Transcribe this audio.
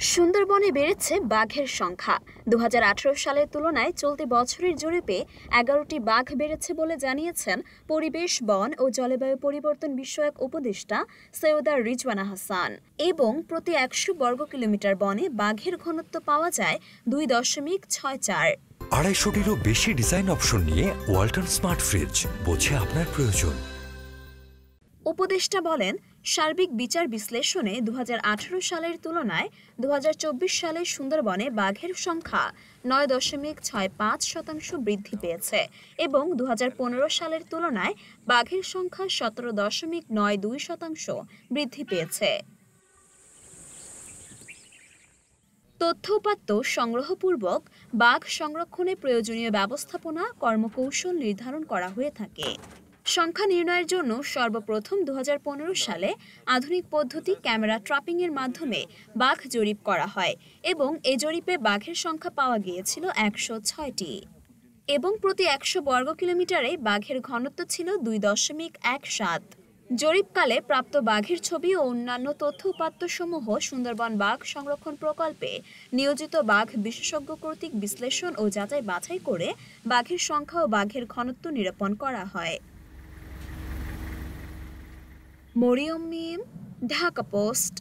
সুন্দরবনে বেড়েছে বাঘের সংখ্যা। ২০১৮ সালের তুলনায় চলতি বছরের জরিপে ১১টি বাঘ বেড়েছে বলে জানিয়েছেন পরিবেশ, বন ও জলবায়ু পরিবর্তন বিষয়ক উপদেষ্টা সৈয়দা রিজওয়ানা হাসান। এবং প্রতি ১০০ বর্গ কিলোমিটার বনে বাঘের ঘনত্ব পাওয়া যায় ২.৬৪। ২৫০টিরও বেশি ডিজাইন অপশন নিয়ে ওয়ালটন স্মার্ট ফ্রিজ, বোঝে আপনার প্রয়োজন। উপদেষ্টা বলেন, সার্বিক বিচার বিশ্লেষণে ২০১৮ সালের তুলনায় ২০২৪ সালে সুন্দরবনে বাঘের সংখ্যা ৯.৬৫% বৃদ্ধি পেয়েছে এবং ২০১৫ সালের তুলনায় বাঘের সংখ্যা ১৭.৯২% বৃদ্ধি পেয়েছে। তথ্য উপাত্ত সংগ্রহপূর্বক বাঘ সংরক্ষণে প্রয়োজনীয় ব্যবস্থাপনা কর্মকৌশল নির্ধারণ করা হয়ে থাকে। সংখ্যা নির্ণয়ের জন্য সর্বপ্রথম ২০১৫ সালে আধুনিক পদ্ধতি ক্যামেরা ট্র্যাপিংয়ের মাধ্যমে বাঘ জরিপ করা হয় এবং এ জরিপে বাঘের সংখ্যা পাওয়া গিয়েছিল ১০৬টি এবং প্রতি ১০০ বর্গ কিলোমিটারে বাঘের ঘনত্ব ছিল ২.১৭। জরিপকালে প্রাপ্ত বাঘের ছবি ও অন্যান্য তথ্য উপাত্তসমূহ সুন্দরবন বাঘ সংরক্ষণ প্রকল্পে নিয়োজিত বাঘ বিশেষজ্ঞ কর্তৃক বিশ্লেষণ ও যাচাই বাছাই করে বাঘের সংখ্যা ও বাঘের ঘনত্ব নিরূপণ করা হয়। মরিয়ম মিম, ঢাকা পোস্ট।